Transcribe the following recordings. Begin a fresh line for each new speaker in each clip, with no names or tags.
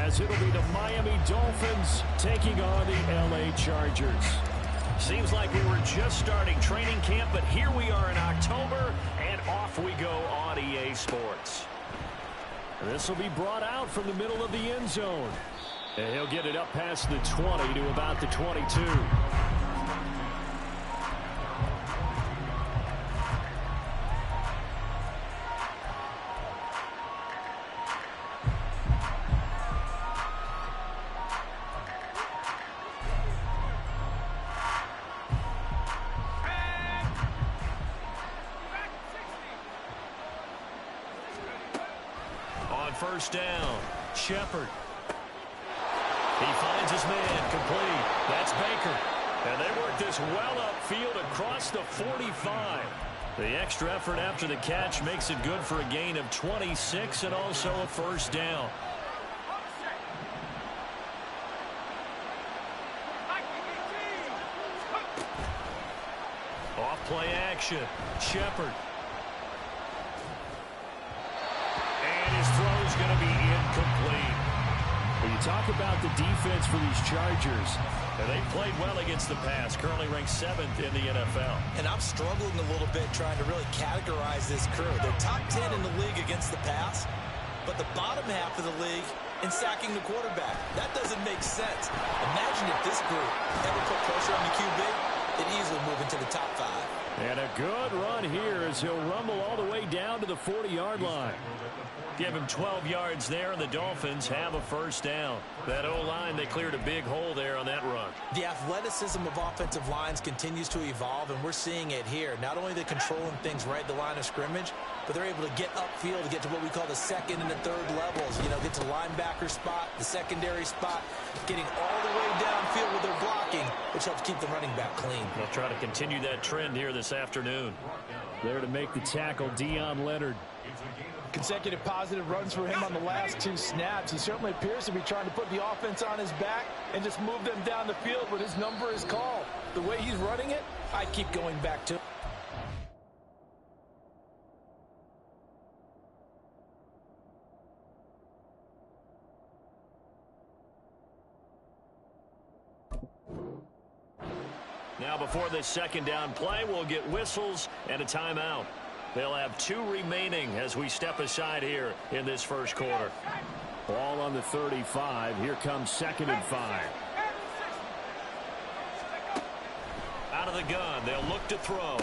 as it'll be the Miami Dolphins taking on the LA Chargers.
Seems like we were just starting training camp, but here we are in October, and off we go on EA Sports.
This will be brought out from the middle of the end zone. And he'll get it up past the 20 to about the 22.
First down, Shepard. He finds his man, complete. That's Baker. And they work this well upfield across the 45. The extra effort after the catch makes it good for a gain of 26 and also a first down. Off play action, Shepard. His throw is going to be incomplete.
When you talk about the defense for these Chargers,
and they played well against the pass, currently ranked 7th in the NFL.
And I'm struggling a little bit trying to really categorize this crew. They're top 10 in the league against the pass, but the bottom half of the league in sacking the quarterback. That doesn't make sense. Imagine if this group ever put pressure on the QB, they'd easily move into the top 5.
And a good run here as he'll rumble all the way down to the 40-yard line.
Give him 12 yards there, and the Dolphins have a first down. That O-line, they cleared a big hole there on that run.
The athleticism of offensive lines continues to evolve, and we're seeing it here. Not only are they controlling things right at the line of scrimmage, but they're able to get upfield to get to what we call the second and the third levels. You know, get to the linebacker spot, the secondary spot, getting all the way downfield with their blocking, which helps keep the running back clean.
They'll try to continue that trend here this afternoon.
There to make the tackle, Deion Leonard.
Consecutive positive runs for him on the last 2 snaps. He certainly appears to be trying to put the offense on his back and just move them down the field when his number is called. The way he's running it,
I keep going back to.
Now before this second down play, we'll get whistles and a timeout. They'll have 2 remaining as we step aside here in this first quarter.
Ball on the 35. Here comes 2nd and 5.
Out of the gun. They'll look to throw.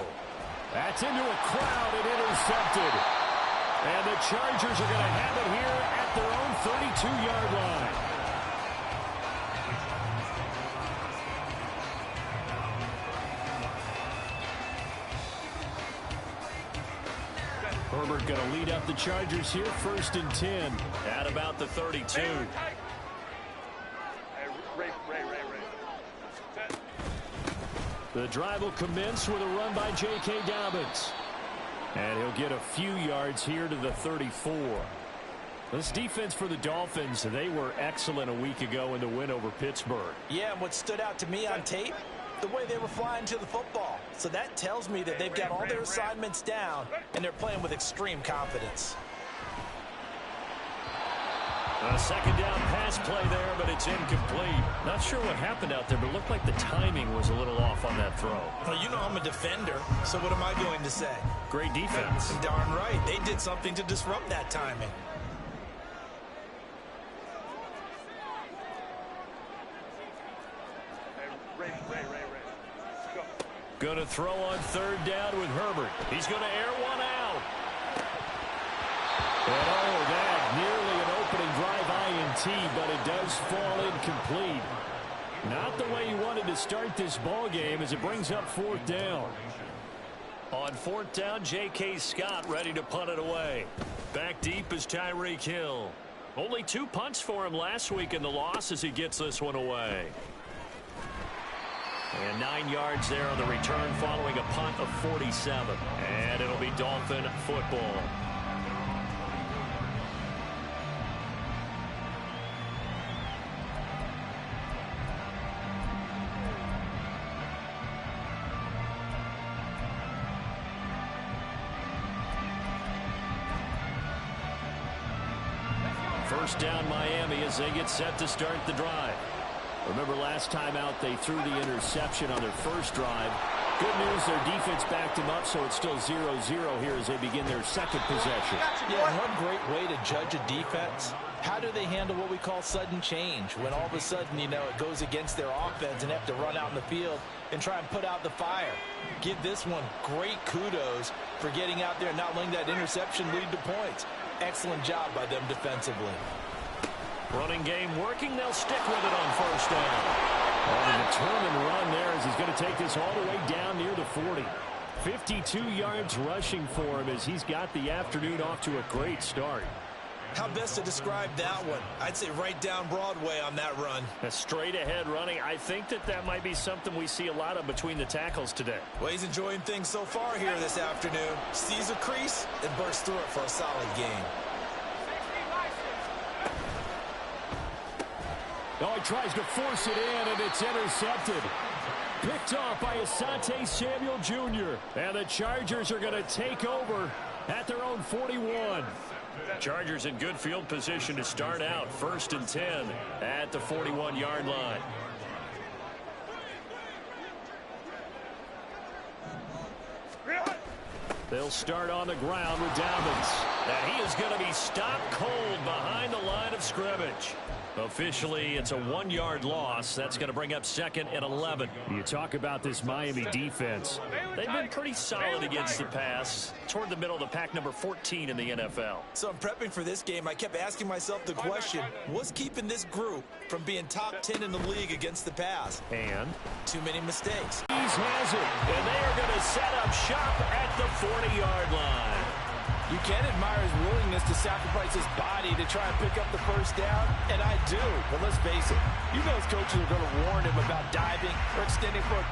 That's into a crowd and intercepted. And the Chargers are going to have it here at their own 32-yard line. Herbert going to lead up the Chargers here, 1st and 10.
At about the 32.
The drive will commence with a run by J.K. Dobbins. And he'll get a few yards here to the 34. This defense for the Dolphins, they were excellent a week ago in the win over Pittsburgh.
Yeah, and what stood out to me on tape, the way they were flying to the football. So that tells me that they've got all their assignments down, and they're playing with extreme confidence.
A second down pass play there, but it's incomplete. Not sure what happened out there, but it looked like the timing was a little off on that throw.
Well, you know I'm a defender, so what am I going to say?
Great defense.
Darn right. They did something to disrupt that timing.
Going to throw on 3rd down with Herbert. He's going to air one out.
And oh, that nearly an opening drive INT, but it does fall incomplete. Not the way he wanted to start this ball game as it brings up 4th down.
On 4th down, J.K. Scott ready to punt it away. Back deep is Tyreek Hill. Only 2 punts for him last week in the loss as he gets this one away. And 9 yards there on the return following a punt of 47. And it'll be Dolphin football.
first down Miami as they get set to start the drive. Remember last time out they threw the interception on their first drive. Good news, their defense backed them up, so it's still 0-0 here as they begin their second possession.
Yeah, one great way to judge a defense. How do they handle what we call sudden change? When all of a sudden, you know, it goes against their offense and they have to run out in the field and try and put out the fire. Give this one great kudos for getting out there and not letting that interception lead to points. Excellent job by them defensively.
Running game working. They'll stick with it on first down. And a determined run there as he's going to take this all the way down near the 40. 52 yards rushing for him as he's got the afternoon off to a great start.
How best to describe that one? I'd say right down Broadway on that run.
A straight ahead running. I think that might be something we see a lot of between the tackles today.
Well, he's enjoying things so far here this afternoon. Sees a crease and bursts through it for a solid game.
Oh, he tries to force it in, and it's intercepted. Picked off by Asante Samuel Jr. And the Chargers are going to take over at their own 41. Chargers in good field position to start out. 1st and 10 at the 41-yard line. They'll start on the ground with Dobbins. And he is going to be stopped cold behind the line of scrimmage. Officially, it's a 1-yard loss. That's going to bring up 2nd and 11. You talk about this Miami defense. They've been pretty solid against the pass. Toward the middle of the pack, number 14 in the NFL.
So I'm prepping for this game. I kept asking myself the question, what's keeping this group from being top 10 in the league against the pass?
And
too many mistakes.
He has it, and they are going to set up shop at the 40-yard line.
You can admire his willingness to sacrifice his body to try and pick up the first down, and I do. But let's face it, you know his coaches are going to warn him about diving or extending for a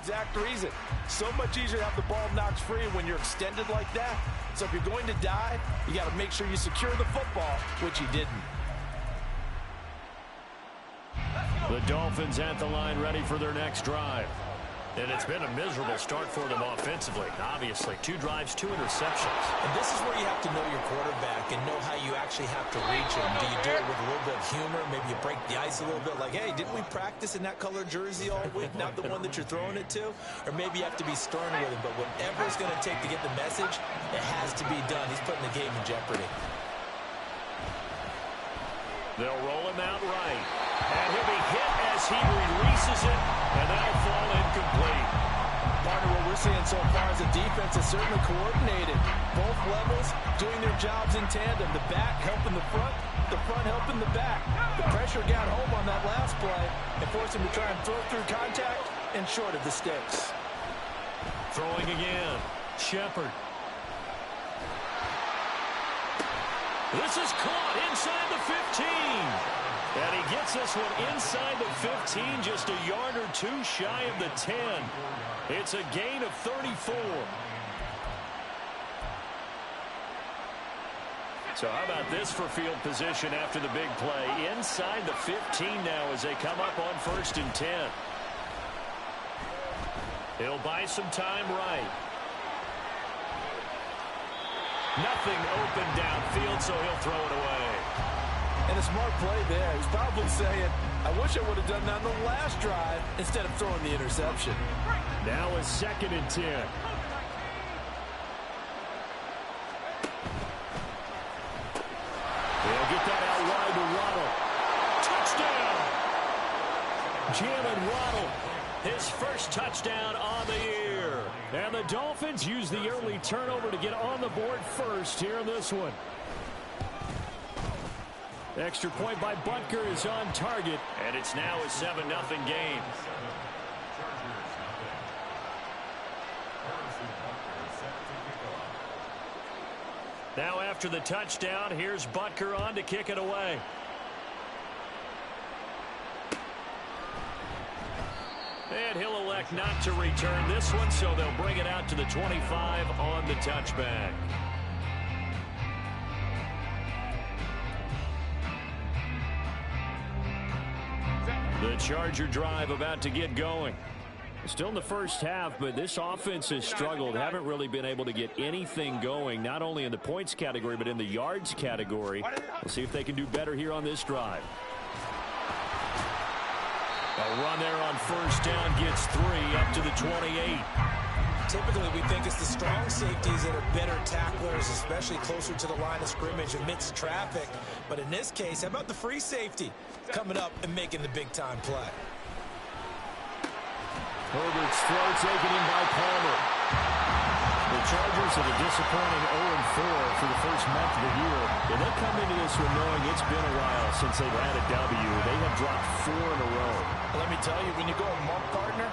exact reason. So much easier to have the ball knocked free when you're extended like that. So if you're going to dive, you got to make sure you secure the football, which he didn't.
The Dolphins at the line ready for their next drive. And it's been a miserable start for them offensively. Obviously, 2 drives, 2 interceptions.
And this is where you have to know your quarterback and know how you actually have to reach him. Do you do it with a little bit of humor? Maybe you break the ice a little bit like, hey, didn't we practice in that color jersey all week, not the one that you're throwing it to? Or maybe you have to be stern with him. But whatever it's going to take to get the message, it has to be done. He's putting the game in jeopardy.
They'll roll him out right. And he'll be hit as he releases it, and that'll fall incomplete.
Partner, what we're seeing so far is the defense is certainly coordinated. Both levels doing their jobs in tandem. The back helping the front helping the back. The pressure got home on that last play and forced him to try and throw through contact and short of the sticks.
Throwing again. Shepard. This is caught inside the 15. And he gets this one inside the 15, just a yard or 2 shy of the 10. It's a gain of 34. So how about this for field position after the big play? Inside the 15 now as they come up on 1st and 10. He'll buy some time right. Nothing open downfield, so he'll throw it away.
And a smart play there. He's probably saying, I wish I would have done that on the last drive instead of throwing the interception.
Now a 2nd and 10. They'll get that out wide to Waddle. Touchdown! Jalen Waddle, his first touchdown on the year. And the Dolphins use the early turnover to get on the board first here in this one. Extra point by Butker is on target, and it's now a 7-0 game. Now after the touchdown, here's Butker on to kick it away. And he'll elect not to return this one, so they'll bring it out to the 25 on the touchback. The Charger drive about to get going. Still in the first half, but this offense has struggled. Haven't really been able to get anything going, not only in the points category, but in the yards category. We'll see if they can do better here on this drive. A run there on first down gets 3 up to the 28.
Typically, we think it's the strong safeties that are better tacklers, especially closer to the line of scrimmage amidst traffic. But in this case, how about the free safety coming up and making the big-time play?
Herbert's throw taken in by Palmer. The Chargers have a disappointing 0-4 for the first month of the year. And they come into this one knowing it's been a while since they've had a W. They have dropped 4 in a row.
Let me tell you, when you go a month, partner,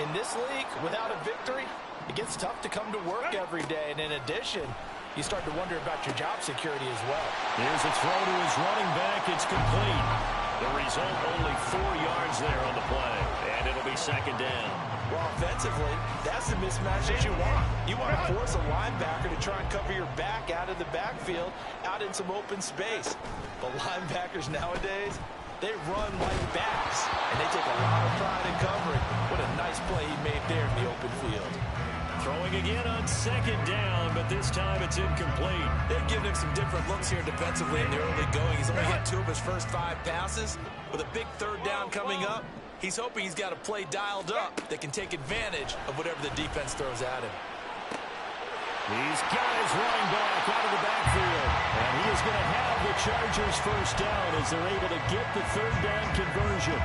in this league, without a victory, it gets tough to come to work every day. And in addition, you start to wonder about your job security as well.
Here's a throw to his running back. It's complete. The result, only 4 yards there on the play. And it'll be second down.
Well, offensively, that's the mismatch that you want. You want to force a linebacker to try and cover your back out of the backfield, out in some open space. But linebackers nowadays, they run like backs, and they take a lot of pride in covering. What a nice play he made there in the open field.
Throwing again on second down, but this time it's incomplete.
They've given him some different looks here defensively in the early going. He's only hit 2 of his first 5 passes. With a big third down coming up, he's hoping he's got a play dialed up that can take advantage of whatever the defense throws at him.
He's got his running back out of the backfield. And he is going to have the Chargers first down as they're able to get the third down conversion.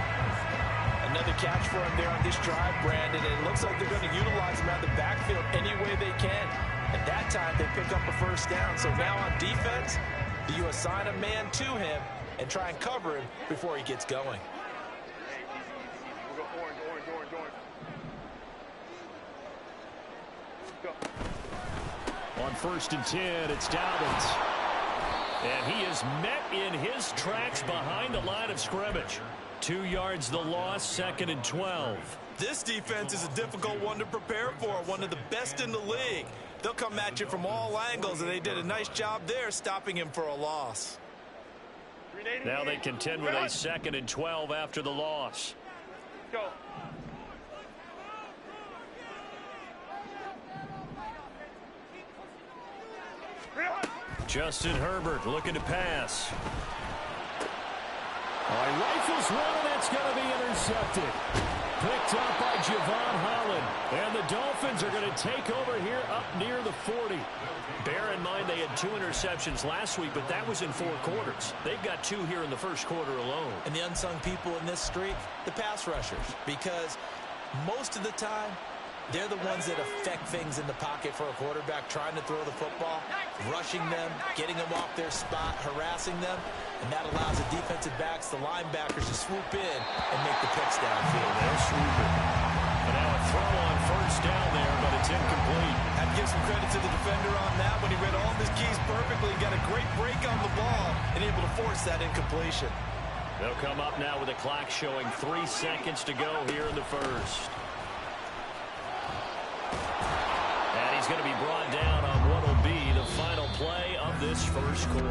Another catch for him there on this drive, Brandon. And it looks like they're going to utilize him out of the backfield any way they can. At that time, they pick up a first down. So now on defense, you assign a man to him and try and cover him before he gets going.
On first and 10, it's Dobbins. And he is met in his tracks behind the line of scrimmage. 2 yards the loss, second and 12.
This defense is a difficult one to prepare for, one of the best in the league. They'll come at you from all angles, and they did a nice job there stopping him for a loss.
Now they contend with a second and 12 after the loss.
Go.
Justin Herbert looking to pass. He rifles one, and that's going to be intercepted. Picked up by Javon Holland. And the Dolphins are going to take over here up near the 40. Bear in mind they had 2 interceptions last week, but that was in 4 quarters. They've got 2 here in the first quarter alone.
And the unsung people in this streak, the pass rushers, because most of the time, they're the ones that affect things in the pocket for a quarterback, trying to throw the football, rushing them, getting them off their spot, harassing them, and that allows the defensive backs, the linebackers, to swoop in and make the picks downfield.
They'll swoop it. And now a throw on first down there, but it's incomplete.
I'd give some credit to the defender on that when he read all of his keys perfectly and got a great break on the ball and able to force that incompletion.
They'll come up now with a clock showing 3 seconds to go here in the first. And he's going to be brought down on what will be the final play of this first quarter.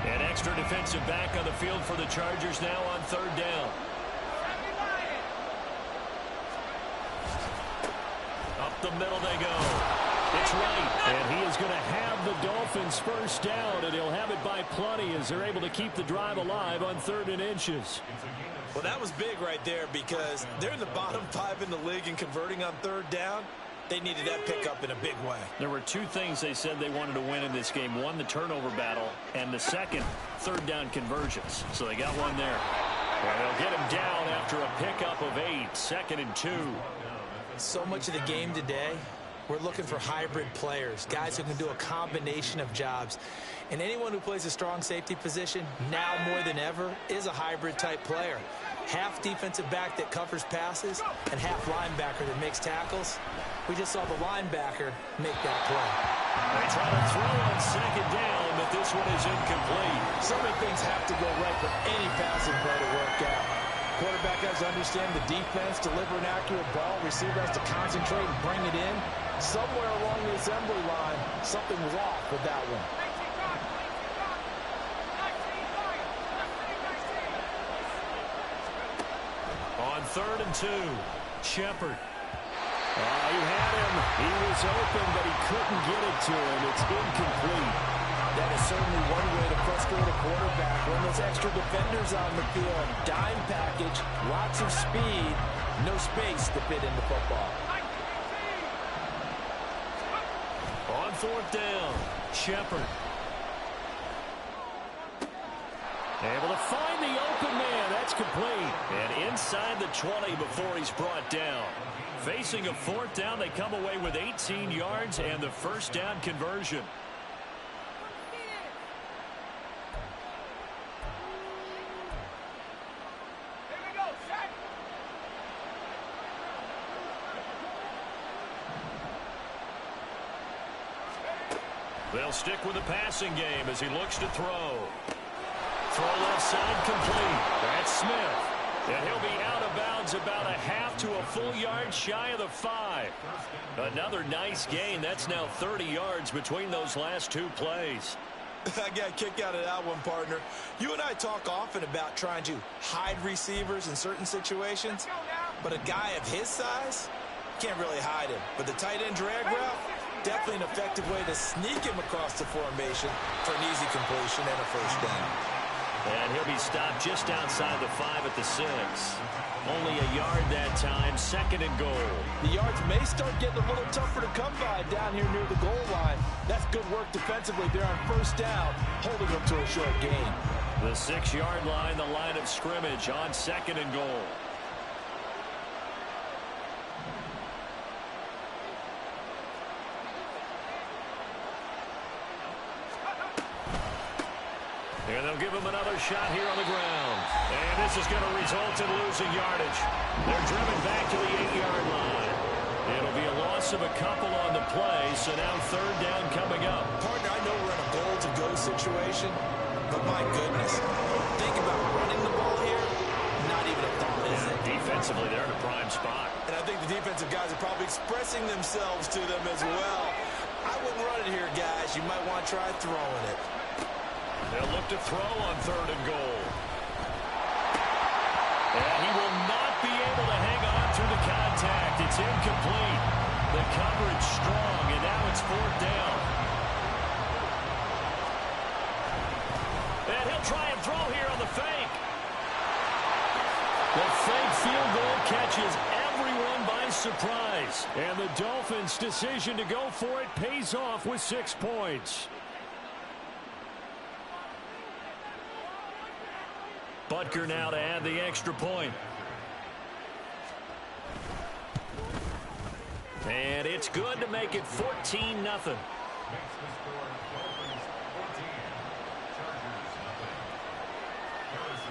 An extra defensive back on the field for the Chargers now on third down. The middle they go. It's right. And he is going to have the Dolphins first down, and he'll have it by plenty as they're able to keep the drive alive on 3rd and inches.
Well, that was big right there because they're in the bottom 5 in the league in converting on 3rd down. They needed that pickup in a big way.
There were 2 things they said they wanted to win in this game. One, the turnover battle, and the second, 3rd down conversions. So they got one there. Well, they'll get him down after a pickup of 8, 2nd and 2.
So much of the game today, we're looking for hybrid players, guys who can do a combination of jobs. And anyone who plays a strong safety position, now more than ever, is a hybrid-type player. Half defensive back that covers passes and half linebacker that makes tackles. We just saw the linebacker make that play.
They try to throw on second down, but this one is incomplete.
So many things have to go right for any passing play to work out. Quarterback has to understand the defense, deliver an accurate ball. Receiver has to concentrate and bring it in. Somewhere along the assembly line, something was off with that one.
On 3rd and 2, Shepard.
He had him. He was open, but he couldn't get it to him. It's incomplete.
That is certainly one way to frustrate a quarterback. When there's extra defenders on the field, dime package, lots of speed, no space to fit into football.
On 4th down, Shepard.
Able to find the open man. That's complete. And inside the 20 before he's brought down.
Facing a 4th down, they come away with 18 yards and the first down conversion. They'll stick with the passing game as he looks to throw. Throw left side complete. That's Smith. And he'll be out of bounds about a half to a full yard shy of the 5. Another nice gain. That's now 30 yards between those last two plays.
I got a kick out of that one, partner. You and I talk often about trying to hide receivers in certain situations, but a guy of his size can't really hide him. But the tight end drag route, definitely an effective way to sneak him across the formation for an easy completion and a first down.
And he'll be stopped just outside the 5 at the 6. Only a yard that time, 2nd and goal.
The yards may start getting a little tougher to come by down here near the goal line. That's good work defensively there on first down, holding them to a short gain.
The 6-yard line, the line of scrimmage on 2nd and goal. And they'll give him another shot here on the ground. And this is going to result in losing yardage. They're driven back to the 8-yard line. It'll be a loss of a couple on the play, so now 3rd down coming up.
Partner, I know we're in a goal-to-go situation, but my goodness, think about running the ball here. Not even a thought, is it?
Defensively, they're in a prime spot.
And I think the defensive guys are probably expressing themselves to them as well. I wouldn't run it here, guys. You might want to try throwing it.
They'll look to throw on 3rd and goal. And he will not be able to hang on through the contact. It's incomplete. The coverage strong, and now it's 4th down. And he'll try and throw here on the fake.
The fake field goal catches everyone by surprise. And the Dolphins' decision to go for it pays off with 6 points.
Butker now to add the extra point. And it's good to make it 14-0.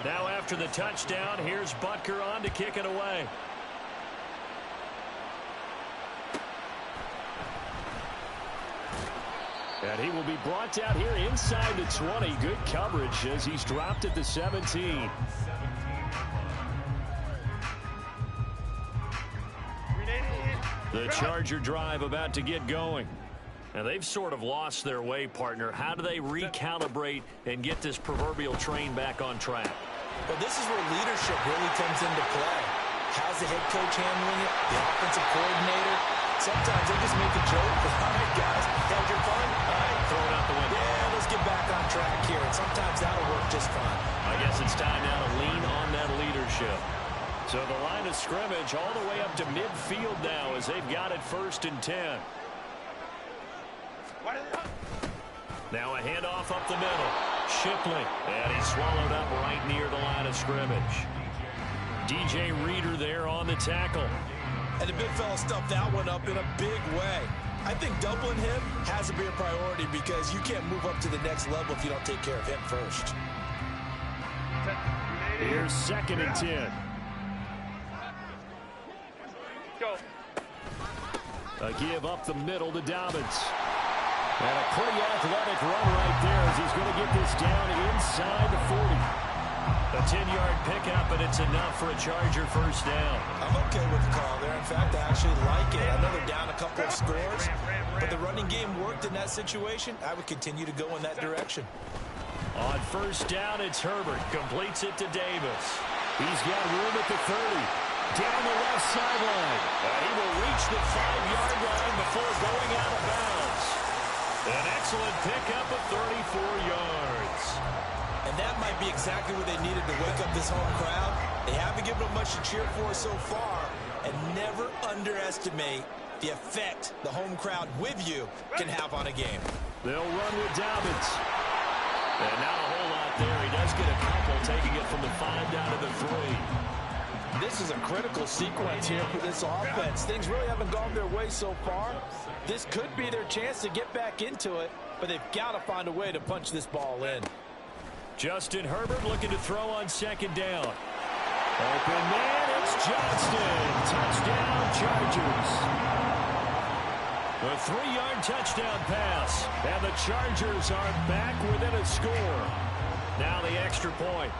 Now after the touchdown, here's Butker on to kick it away.
And he will be brought down here inside the 20. Good coverage as he's dropped at the 17.
The Charger drive about to get going. And they've sort of lost their way, partner. How do they recalibrate and get this proverbial train back on track?
Well, this is where leadership really comes into play. How's the head coach handling it? The offensive coordinator? Sometimes they just make a joke. All right, guys, had your fun? All right,
Throw it out the window.
yeah, let's get back on track here. And sometimes that'll work just fine.
I guess it's time now to lean on that leadership. So the line of scrimmage all the way up to midfield now as they've got it 1st and 10. Now a handoff up the middle. Shipley. And he's swallowed up right near the line of scrimmage. DJ Reader there on the tackle.
And the big fella stuffed that one up in a big way. I think doubling him has to be a priority because you can't move up to the next level if you don't take care of him first.
Here's 2nd and 10.
Go.
A give up the middle to Dobbins. And a pretty athletic run right there as he's going to get this down inside the 40.
A 10-yard pickup, and it's enough for a Charger first down.
I'm okay with the call there. In fact, I actually like it. I know they're down a couple of scores, but the running game worked in that situation. I would continue to go in that direction.
On first down, it's Herbert. Completes it to Davis. He's got room at the 30. Down the left sideline. And he will reach the 5-yard line before going out of bounds. An excellent pickup of 34 yards.
And that might be exactly what they needed to wake up this home crowd. They haven't given them much to cheer for so far. And never underestimate the effect the home crowd with you can have on a game.
They'll run with Dobbins. And not a whole lot there. He does get a couple, taking it from the 5 down to the 3.
This is a critical sequence here for this offense. Things really haven't gone their way so far. This could be their chance to get back into it, but they've got to find a way to punch this ball in.
Justin Herbert looking to throw on 2nd down. Open man, it's Johnston. Touchdown, Chargers. A 3-yard touchdown pass. And the Chargers are back within a score. Now the extra point.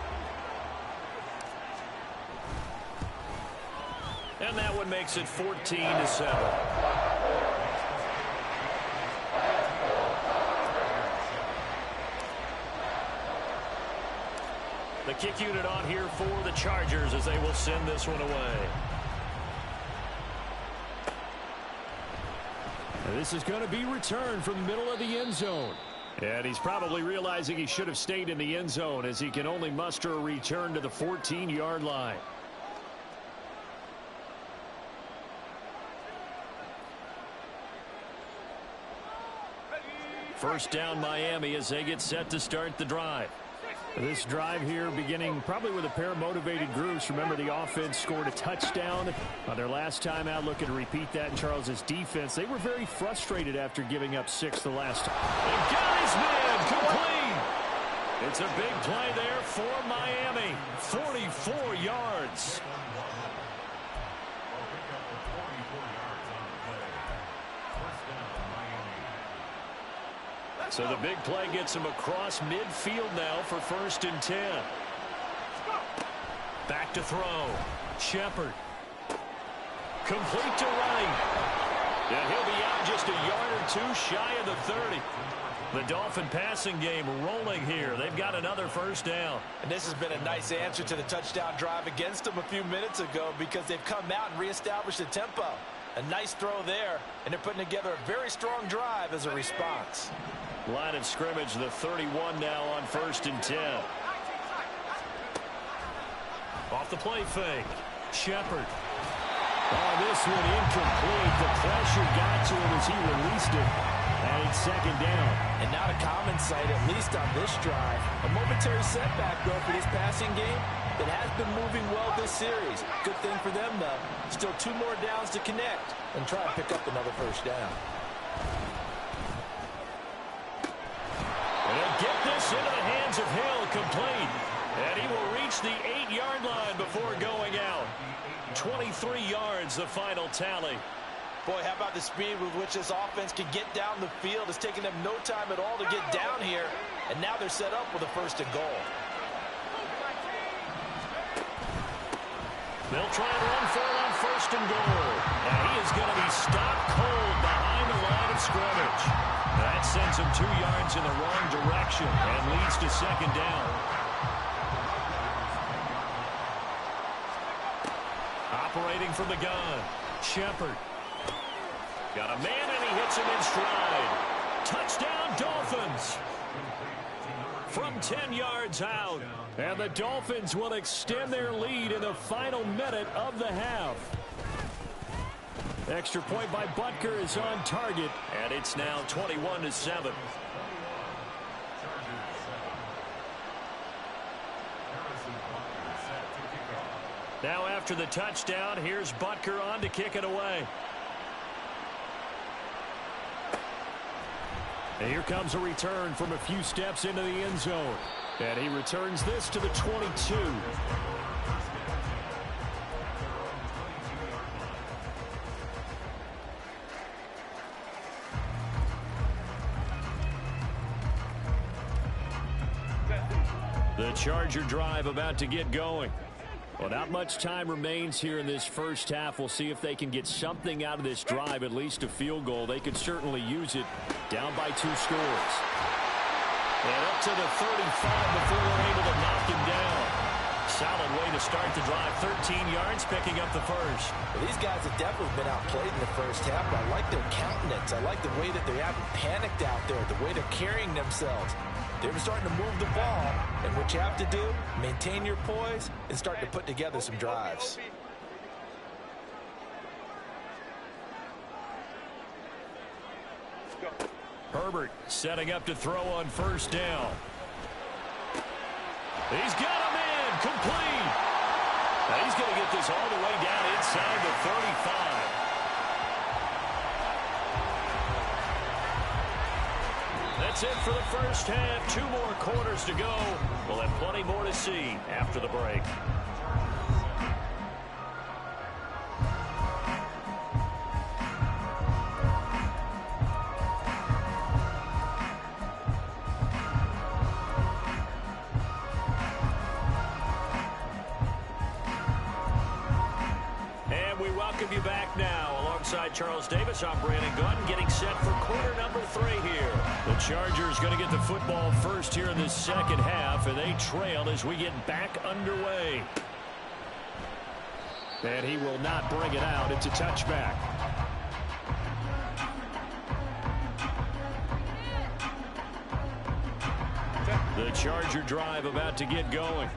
And that one makes it 14-7. The kick unit on here for the Chargers as they will send this one away. And this is going to be returned from the middle of the end zone. And he's probably realizing he should have stayed in the end zone as he can only muster a return to the 14-yard line. First down Miami as they get set to start the drive. This drive here beginning probably with a pair of motivated groups. Remember, the offense scored a touchdown on their last time out. Looking to repeat that in Charles's defense. They were very frustrated after giving up 6 the last time. And got his man complete. It's a big play there for Miami. 44 yards. So the big play gets him across midfield now for 1st and 10. Back to throw. Shepard. Complete to right. And he'll be out just a yard or 2 shy of the 30. The Dolphin passing game rolling here. They've got another first down.
And this has been a nice answer to the touchdown drive against them a few minutes ago because they've come out and reestablished the tempo. A nice throw there, and they're putting together a very strong drive as a response.
Line of scrimmage, the 31 now on 1st and 10. Off the play fake. Shepard. Oh, this one incomplete. The pressure got to him as he released it. And it's 2nd down.
And not a common sight, at least on this drive. A momentary setback, though, for this passing game that has been moving well this series. Good thing for them, though. Still 2 more downs to connect and try and pick up another first down.
And he'll get this into the hands of Hill, complete. And he will reach the 8-yard line before going out. 23 yards, the final tally.
Boy, how about the speed with which this offense can get down the field? It's taken them no time at all to get down here. And now they're set up with a 1st and goal.
They'll try and run for it on 1st and goal. And he is going to be stopped cold behind the line of scrimmage. That sends him 2 yards in the wrong direction and leads to 2nd down. Operating from the gun, Shepard. Got a man and he hits him in stride. Touchdown Dolphins. From 10 yards out. And the Dolphins will extend their lead in the final minute of the half. Extra point by Butker is on target. And it's now 21-7.
Now after the touchdown, here's Butker on to kick it away.
And here comes a return from a few steps into the end zone. And he returns this to the 22.
The Charger drive about to get going.
Well, not much time remains here in this first half. We'll see if they can get something out of this drive, at least a field goal. They could certainly use it, down by 2 scores.
And up to the 35 before they're able to knock him down. Solid way to start the drive. 13 yards, picking up the first.
Well, these guys have definitely been outplayed in the first half, but I like their countenance. I like the way that they haven't panicked out there, the way they're carrying themselves. They're starting to move the ball, and what you have to do, maintain your poise and start to put together some drives.
Herbert setting up to throw on first down. He's got him in, complete. Now he's going to get this all the way down inside the 35. That's it for the first half. 2 more quarters to go. We'll have plenty more to see after the break. You back now alongside Charles Davis. I'm Brandon Gaudin getting set for quarter number 3 here. The Chargers going to get the football first here in this second half, and they trail as we get back underway.
And he will not bring it out. It's a touchback.
The Charger drive about to get going.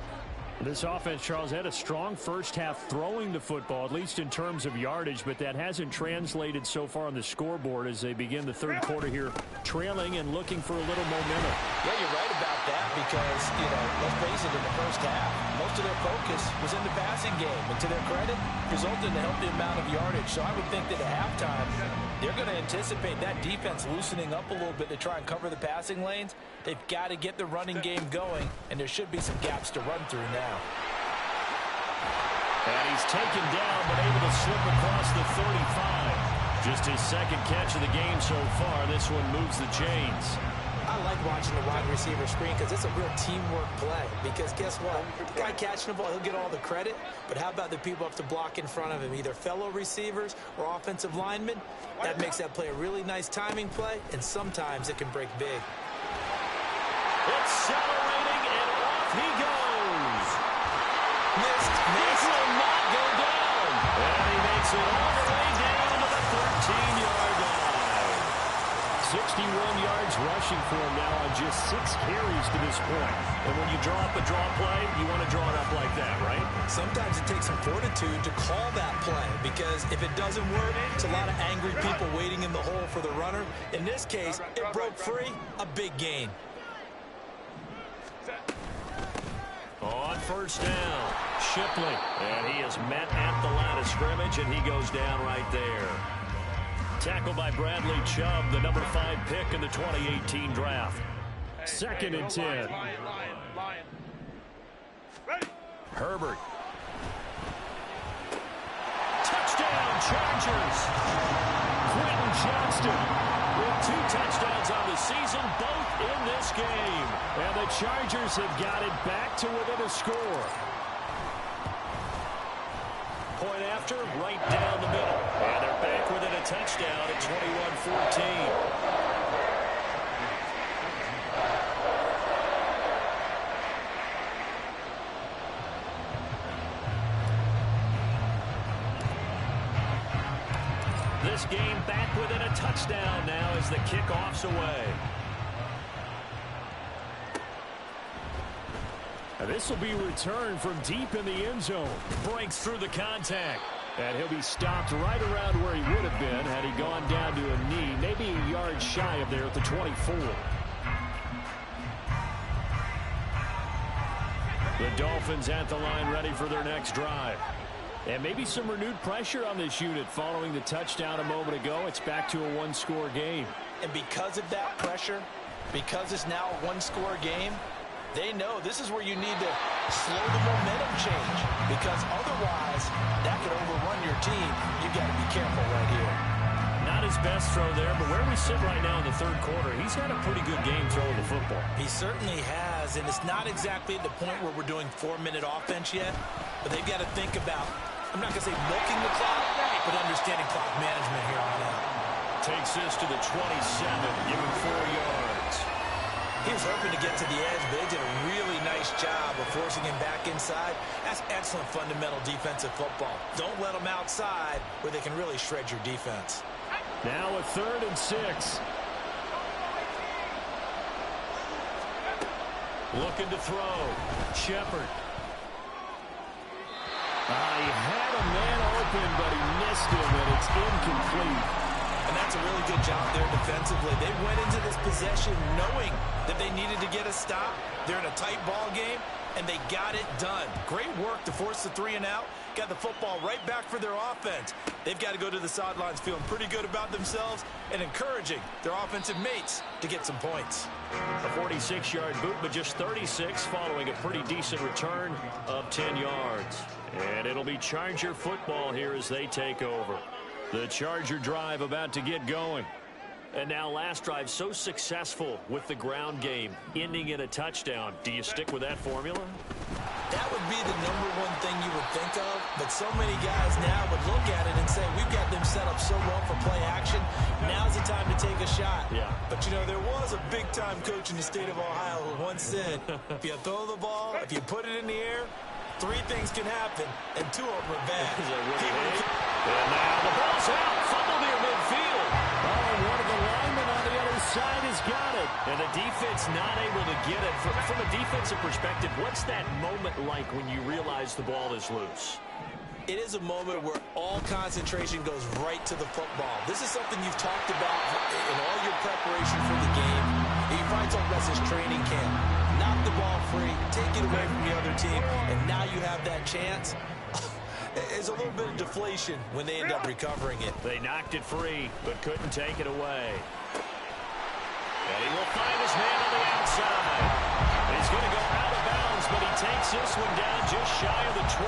This offense, Charles, had a strong first half throwing the football, at least in terms of yardage, but that hasn't translated so far on the scoreboard as they begin the third quarter here, trailing and looking for a little momentum.
Yeah, you're right about that because, let's face it, in the first half, most of their focus was in the passing game. And to their credit, resulted in a healthy amount of yardage. So I would think that at halftime, they're going to anticipate that defense loosening up a little bit to try and cover the passing lanes. They've got to get the running game going, and there should be some gaps to run through now.
And he's taken down, but able to slip across the 35. Just his second catch of the game so far. This one moves the chains.
I like watching the wide receiver screen because it's a real teamwork play. Because guess what? The guy catching the ball, he'll get all the credit. But how about the people up to block in front of him, either fellow receivers or offensive linemen? That makes that play a really nice timing play, and sometimes it can break big.
Accelerating, and off he goes.
Missed.
This will not go down. And he makes it all the way down to the 13-yard line.
61 yards rushing for him now on just 6 carries to this point.
And when you draw up a draw play, you want to draw it up like that, right?
Sometimes it takes some fortitude to call that play because if it doesn't work, it's a lot of angry people waiting in the hole for the runner. In this case, it broke free, a big gain.
On first down, Shipley. And he is met at the line of scrimmage, and he goes down right there. Tackled by Bradley Chubb, the number 5 pick in the 2018 draft.
2nd and 10.
Herbert. Touchdown, Chargers. Quentin Johnston with 2 touchdowns on the season, both in this game.
And the Chargers have got it back to within a score.
Point after, right down the middle. And they're back within a touchdown at 21-14. This game back within a touchdown now as the kickoff's away.
And this will be returned from deep in the end zone.
Breaks through the contact.
And he'll be stopped right around where he would have been had he gone down to a knee, maybe a yard shy of there at the 24. The Dolphins at the line ready for their next drive. And maybe some renewed pressure on this unit following the touchdown a moment ago. It's back to a one-score game.
And because of that pressure, because it's now a one-score game, they know this is where you need to slow the momentum change, because otherwise that could overrun your team. You've got to be careful right here.
Not his best throw there, but where we sit right now in the third quarter, he's had a pretty good game throwing the football.
He certainly has, and it's not exactly at the point where we're doing 4-minute offense yet, but they've got to think about, I'm not going to say milking the clock, but understanding clock management here on out.
Takes this to the 27, give him 4 yards.
He was hoping to get to the edge, but they did a really nice job of forcing him back inside. That's excellent fundamental defensive football. Don't let them outside where they can really shred your defense.
Now a 3rd and 6. Looking to throw. Shepard. He had a man open, but he missed him, and it's incomplete.
And that's a really good job there defensively. They went into this possession knowing that they needed to get a stop. They're in a tight ball game, and they got it done. Great work to force the 3 and out. Got the football right back for their offense. They've got to go to the sidelines feeling pretty good about themselves and encouraging their offensive mates to get some points.
A 46-yard boot, but just 36 following a pretty decent return of 10 yards. And it'll be Charger football here as they take over. The Charger drive about to get going. And now last drive so successful with the ground game, ending in a touchdown. Do you stick with that formula?
That would be the #1 thing you would think of, but so many guys now would look at it and say, we've got them set up so well for play action. Now's the time to take a shot.
Yeah.
But, you know, there was a big-time coach in the state of Ohio who once said, if you throw the ball, if you put it in the air, 3 things can happen, and 2 of them are bad.
And now the ball's out. Fumble near midfield. Oh, and one of the linemen on the other side has got it. And the defense not able to get it. From a defensive perspective, what's that moment like when you realize the ball is loose?
It is a moment where all concentration goes right to the football. This is something you've talked about in all your preparation for the game. You find some of this training camp. Knock the ball free, take it away from the other team, and now you have that chance. There's a little bit of deflation when they end up recovering it.
They knocked it free, but couldn't take it away. And he will find his man on the outside. He's going to go out of bounds, but he takes this one down just shy of the 20.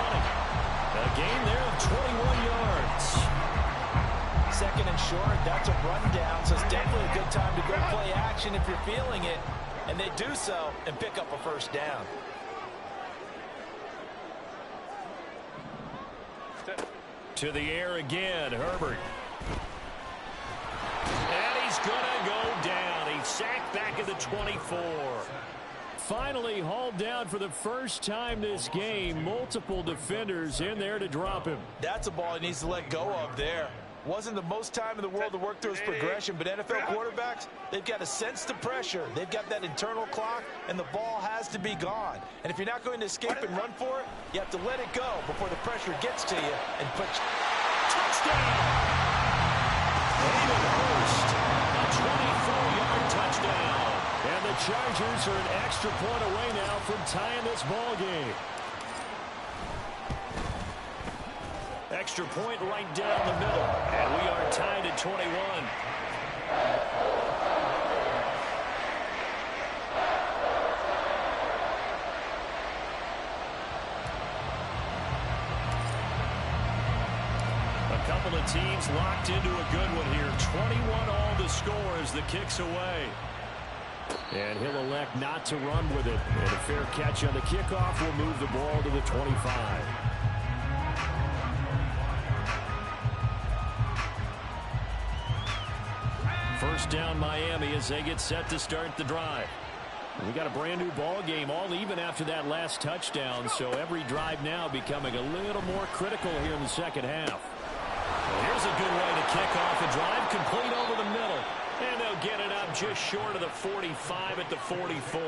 A gain there of 21 yards.
2nd and short, that's a rundown, so it's definitely a good time to go play action if you're feeling it. And they do so and pick up a 1st down.
To the air again, Herbert. And he's going to go down. He's sacked back at the 24. Finally hauled down for the first time this game. Multiple defenders in there to drop him.
That's a ball he needs to let go of there. Wasn't the most time in the world to work through his progression, but NFL quarterbacks, they've got to sense the pressure. They've got that internal clock, and the ball has to be gone. And if you're not going to escape and run for it, you have to let it go before the pressure gets to you and put you. Touchdown!
David Hurst, a 24-yard touchdown. And the Chargers are an extra point away now from tying this ball game. Extra point right down the middle. And we are tied at 21. A couple of teams locked into a good one here. 21 all the score as the kick's away. And he'll elect not to run with it. And a fair catch on the kickoff will move the ball to the 25. First down Miami as they get set to start the drive. We got a brand new ball game, all even after that last touchdown, so every drive now becoming a little more critical here in the second half. Well, here's a good way to kick off a drive, complete over the middle, and they'll get it up just short of the 45 at the 44.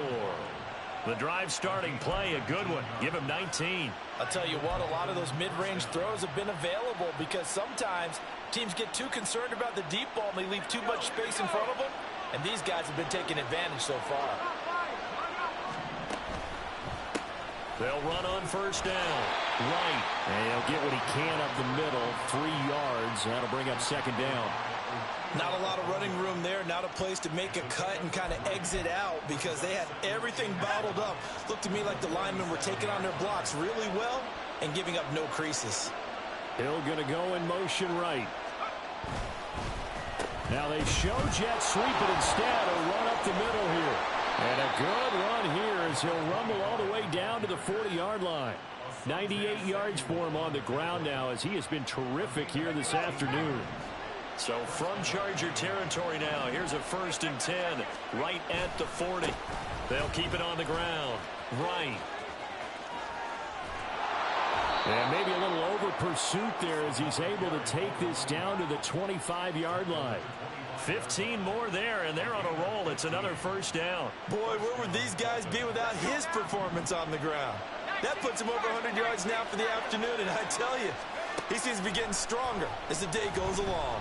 The drive starting play, a good one. Give him 19.
I'll tell you what, a lot of those mid-range throws have been available because sometimes teams get too concerned about the deep ball and they leave too much space in front of them, and these guys have been taking advantage so far.
They'll run on first down. Right.
And he'll get what he can up the middle. 3 yards. That'll bring up second down.
Not a lot of running room there. Not a place to make a cut and kind of exit out because they had everything bottled up. Looked to me like the linemen were taking on their blocks really well and giving up no creases.
Hill going to go in motion right. Now they show jet sweep it instead. A run up the middle here. And a good run here as he'll rumble all the way down to the 40-yard line. 98 yards for him on the ground now as he has been terrific here this afternoon.
So from Charger territory now, here's a 1st and 10 right at the 40. They'll keep it on the ground. Right.
And maybe a little over pursuit there as he's able to take this down to the 25-yard line.
15 more there, and they're on a roll. It's another 1st down.
Boy, where would these guys be without his performance on the ground? That puts him over 100 yards now for the afternoon, and I tell you, he seems to be getting stronger as the day goes along.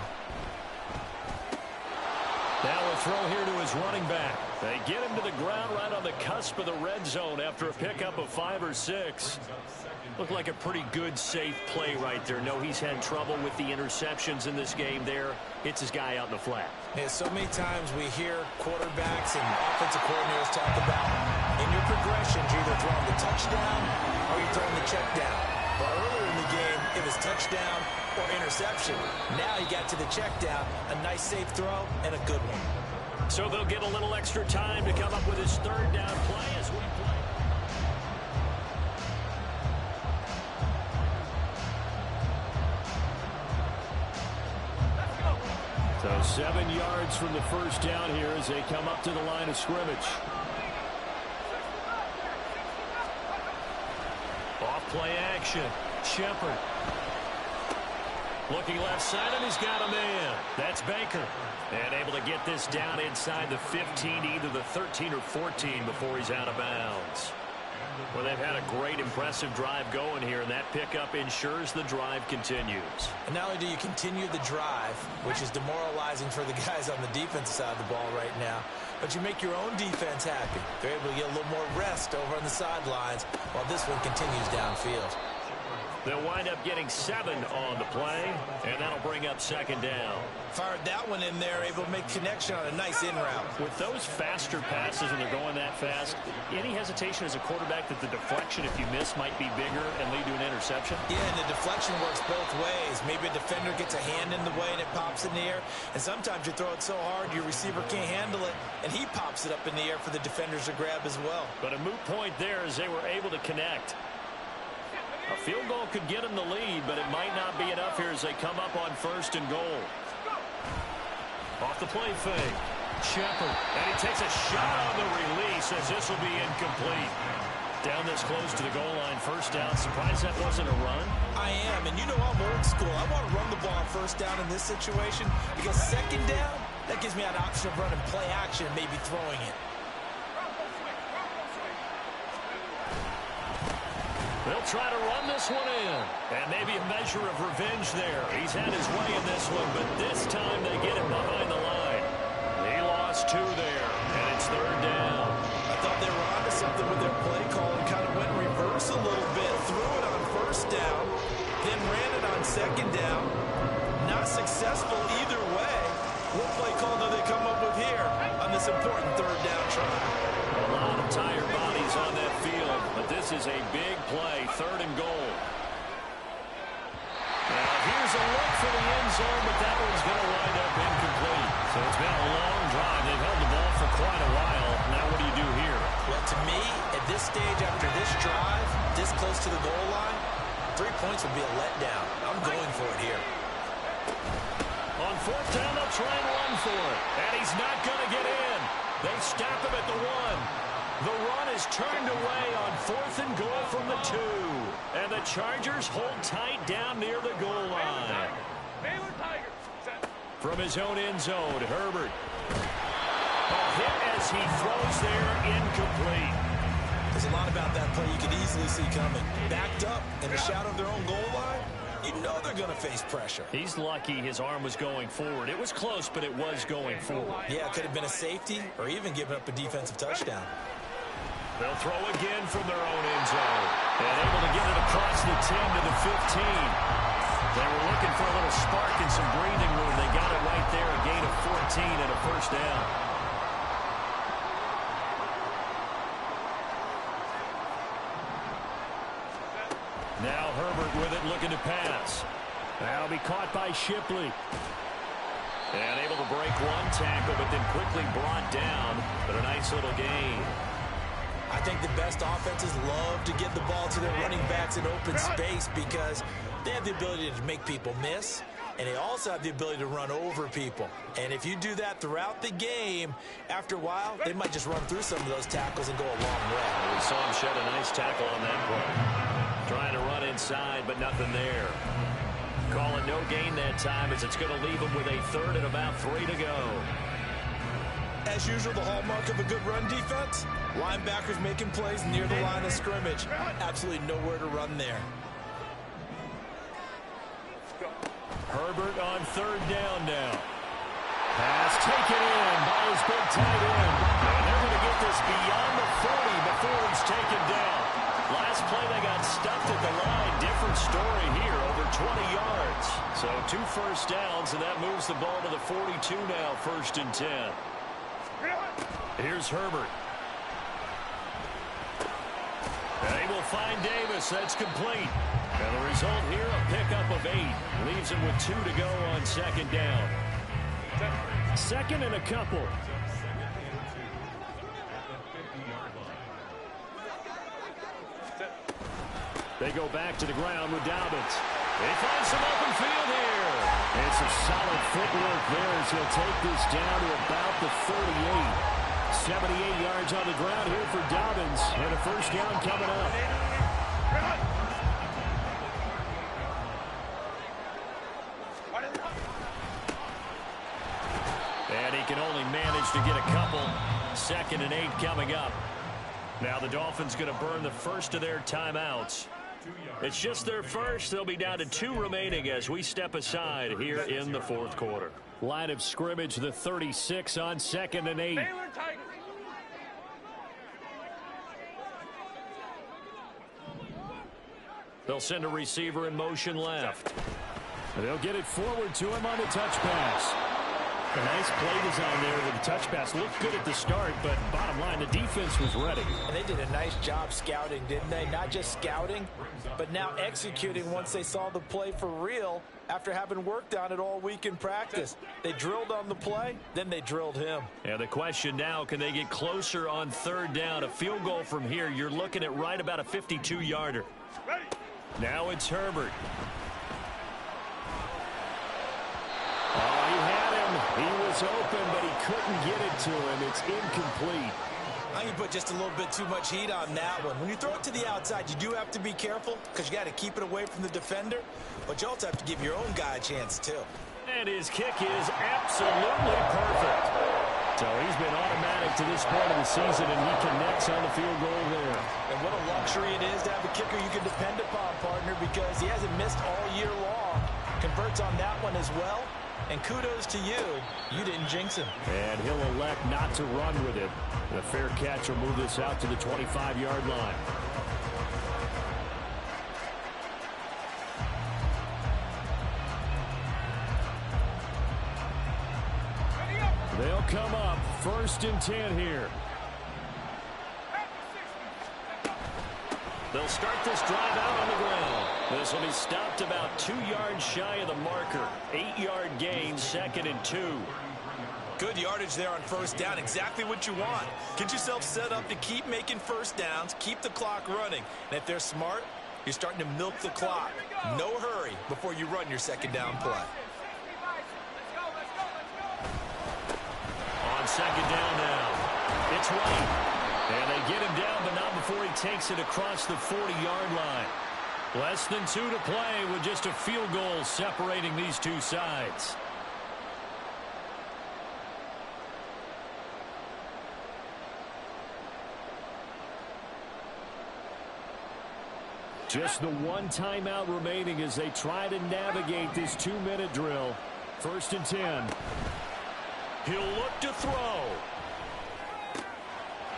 Now a throw here to his running back. They get him to the ground right on the cusp of the red zone after a pickup of 5 or 6. Looked like a pretty good, safe play right there. No, he's had trouble with the interceptions in this game there. Hits his guy out in the flat.
Yeah, so many times we hear quarterbacks and offensive coordinators talk about in your progressions, you're either throwing the touchdown or you're throwing the check down. But earlier in the game, it was touchdown or interception. Now he got to the check down, a nice safe throw, and a good one.
So they'll get a little extra time to come up with his 3rd down play as we play.
So 7 yards from the 1st down here as they come up to the line of scrimmage.
Off play action. Shepard. Looking left side, and he's got a man. That's Baker. And able to get this down inside the 15, either the 13 or 14 before he's out of bounds. Well, they've had a great, impressive drive going here, and that pickup ensures the drive continues.
And not only do you continue the drive, which is demoralizing for the guys on the defensive side of the ball right now, but you make your own defense happy. They're able to get a little more rest over on the sidelines while this one continues downfield.
They'll wind up getting 7 on the play, and that'll bring up second down.
Fired that one in there, able to make connection on a nice in route.
With those faster passes and they're going that fast, any hesitation as a quarterback that the deflection, if you miss, might be bigger and lead to an interception?
Yeah, and the deflection works both ways. Maybe a defender gets a hand in the way and it pops in the air, and sometimes you throw it so hard your receiver can't handle it, and he pops it up in the air for the defenders to grab as well.
But a moot point there as they were able to connect. A field goal could get them the lead, but it might not be enough here as they come up on 1st and goal. Off the play fake. Shepard. And he takes a shot on the release as this will be incomplete. Down this close to the goal line, 1st down. Surprised that wasn't a run?
I am, and you know I'm old school. I want to run the ball on 1st down in this situation because 2nd down, that gives me an option of running play action and maybe throwing it.
They'll try to run this one in. And maybe a measure of revenge there. He's had his way in this one, but this time they get him behind the line. He lost 2 there, and it's 3rd down.
I thought they were onto something with their play call and kind of went reverse a little bit. Threw it on 1st down, then ran it on 2nd down. Not successful either way. What play call do they come up with here on this important 3rd down try?
A lot of tired bodies on that field, but this is a big play, 3rd and goal. Now here's a look for the end zone, but that one's going to wind up incomplete. So it's been a long drive. They've held the ball for quite a while. Now what do you do here?
Well, to me, at this stage after this drive, this close to the goal line, 3 points would be a letdown. I'm going for it here.
On 4th down, they'll try and run for it. And he's not going to get in. They stop him at the 1. The run is turned away on 4th and goal from the 2. And the Chargers hold tight down near the goal line. From his own end zone, Herbert. A hit as he throws there, incomplete.
There's a lot about that play you could easily see coming. Backed up in the shadow of their own goal line, you know they're going to face pressure.
He's lucky his arm was going forward. It was close, but it was going forward.
Yeah, it could have been a safety or even given up a defensive touchdown.
They'll throw again from their own end zone. And able to get it across the 10 to the 15. They were looking for a little spark and some breathing room. They got it right there, a gain of 14 and a first down. Now Herbert with it, looking to pass.
That'll be caught by Shipley.
And able to break one tackle, but then quickly brought down. But a nice little gain.
I think the best offenses love to get the ball to their running backs in open space because they have the ability to make people miss, and they also have the ability to run over people. And if you do that throughout the game, after a while, they might just run through some of those tackles and go a long way.
We saw him shed a nice tackle on that play. Trying to run inside, but nothing there. Calling no gain that time as it's going to leave him with a third and about 3 to go.
As usual, the hallmark of a good run defense, linebackers making plays near the line of scrimmage. Absolutely nowhere to run there.
Herbert on third down now. Pass taken in by his big tight end. And they're going to get this beyond the 40 before he's taken down.
Last play they got stuffed at the line. Different story here, over 20 yards. So 2 first downs, and that moves the ball to the 42 now, 1st and 10. Here's Herbert. And they will find Davis. That's complete. And the result here, a pickup of 8. Leaves him with 2 to go on 2nd down.
2nd and a couple. They go back to the ground with Dobbins.
They find some open field here.
It's a solid footwork there as he'll take this down to about the 38. 78 yards on the ground here for Dobbins, and a first down coming up.
And he can only manage to get a couple. 2nd and 8 coming up. Now the Dolphins going to burn the first of their timeouts. It's just their first. They'll be down to 2 remaining as we step aside here in the 4th quarter.
Line of scrimmage, the 36 on 2nd and 8.
They'll send a receiver in motion left.
They'll get it forward to him on the touch pass. A nice play design there with the touch pass. Looked good at the start, but bottom line, the defense was ready.
And they did a nice job scouting, didn't they? Not just scouting, but now executing once they saw the play for real after having worked on it all week in practice. They drilled on the play, then they drilled him.
And the question now, can they get closer on 3rd down? A field goal from here, you're looking at right about a 52-yarder. Now it's Herbert.
Oh, he had him. He was open, but he couldn't get it to him. It's incomplete.
I think you put just a little bit too much heat on that one. When you throw it to the outside, you do have to be careful because you got to keep it away from the defender, but you also have to give your own guy a chance too.
And his kick is absolutely perfect.
So he's been automatic to this point of the season, and he connects on the field goal there.
And what a luxury it is to have a kicker you can depend upon, partner, because he hasn't missed all year long. Converts on that one as well. And kudos to you. You didn't jinx him.
And he'll elect not to run with it. And a fair catch will move this out to the 25-yard line. They'll come up 1st and 10 here.
They'll start this drive out on the ground. This will be stopped about 2 yards shy of the marker. 8-yard gain, 2nd and 2.
Good yardage there on 1st down. Exactly what you want. Get yourself set up to keep making 1st downs, keep the clock running. And if they're smart, you're starting to milk the clock. No hurry before you run your 2nd down play.
On 2nd down now. It's White. And they get him down, but not before he takes it across the 40-yard line. Less than 2 to play with just a field goal separating these two sides.
Just the one timeout remaining as they try to navigate this 2-minute drill. 1st and 10.
He'll look to throw.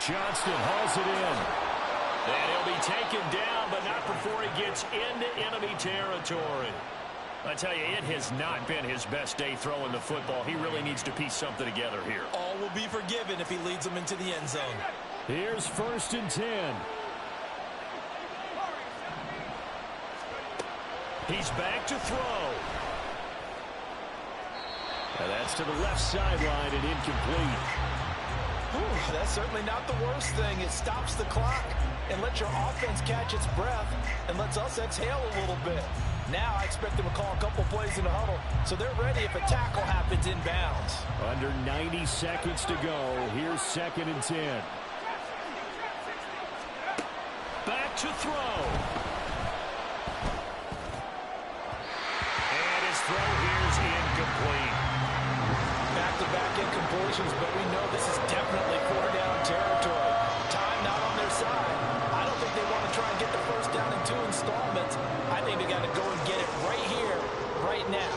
Johnston hauls it in.
And he'll be taken down, but not before he gets into enemy territory. I tell you, it has not been his best day throwing the football. He really needs to piece something together here.
All will be forgiven if he leads them into the end zone.
Here's 1st and 10.
He's back to throw.
And that's to the left sideline and incomplete.
Whew, that's certainly not the worst thing. It stops the clock and lets your offense catch its breath and lets us exhale a little bit. Now I expect them to call a couple plays in the huddle so they're ready if a tackle happens inbounds.
Under 90 seconds to go. Here's 2nd and 10.
Back to throw. And his throw here's incomplete.
Back-to-back incompletions, but we know this is definitely 4-down territory. Time not on their side. I don't think they want to try and get the first down in 2 installments. I think they got to go and get it right here, right now.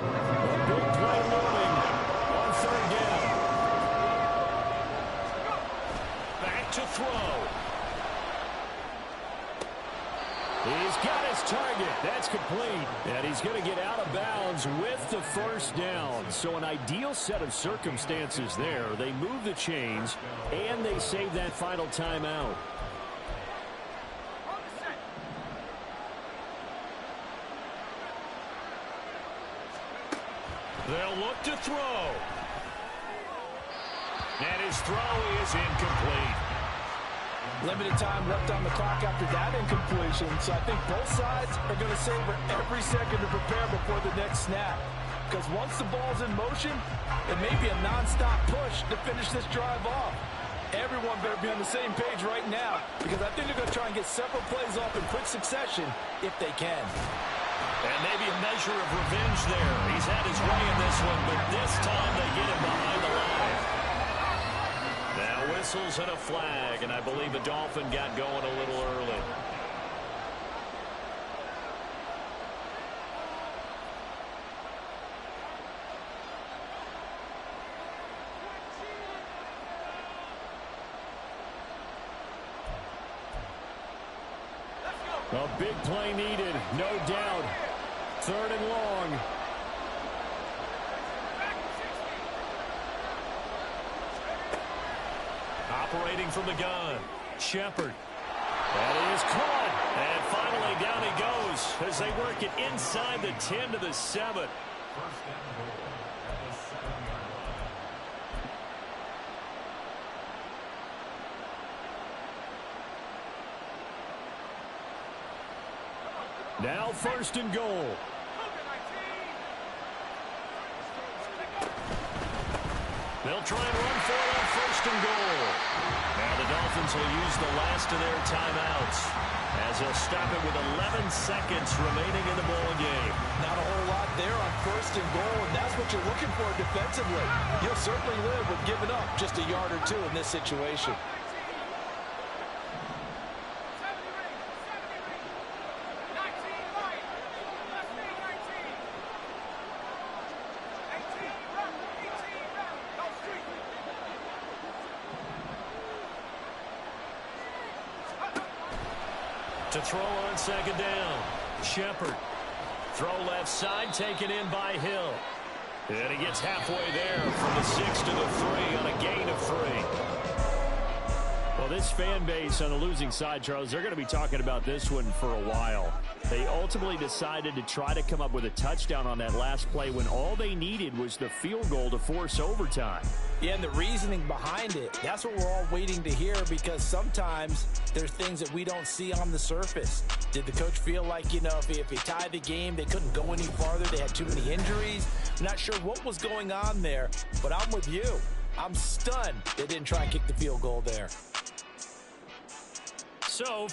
A big play looming on 3rd down.
Back to throw.
He's got his target. That's complete. And he's going to get out of bounds with the 1st down. So an ideal set of circumstances there. They move the chains, and they save that final timeout.
They'll look to throw. And his throw is incomplete.
Limited time left on the clock after that incompletion, so I think both sides are going to savor every second to prepare before the next snap. Because once the ball's in motion, it may be a nonstop push to finish this drive off. Everyone better be on the same page right now, because I think they're going to try and get several plays off in quick succession if they can.
And maybe a measure of revenge there. He's had his way in this one, but this time they get him behind the line. Now whistles and a flag, and I believe the Dolphin got going a little early.
A big play needed, no doubt. 3rd and long.
Operating from the gun, Shepard.
That is caught.
And finally down he goes as they work it inside the 10 to the 7.
Now 1st and goal.
They'll try and run for it on 1st and goal. Now the Dolphins will use the last of their timeouts as they'll stop it with 11 seconds remaining in the ball game.
Not a whole lot there on 1st and goal, and that's what you're looking for defensively. You'll certainly live with giving up just a yard or 2 in this situation.
To throw on 2nd down, Shepard. Throw left side, taken in by Hill. And he gets halfway there from the 6 to the 3 on a gain of 3.
Well, this fan base on the losing side, Charles, they're going to be talking about this one for a while. They ultimately decided to try to come up with a touchdown on that last play when all they needed was the field goal to force overtime.
Yeah, and the reasoning behind it, that's what we're all waiting to hear, because sometimes there's things that we don't see on the surface. Did the coach feel like, you know, if he tied the game, they couldn't go any farther, they had too many injuries? I'm not sure what was going on there, but I'm with you. I'm stunned they didn't try and kick the field goal there.
So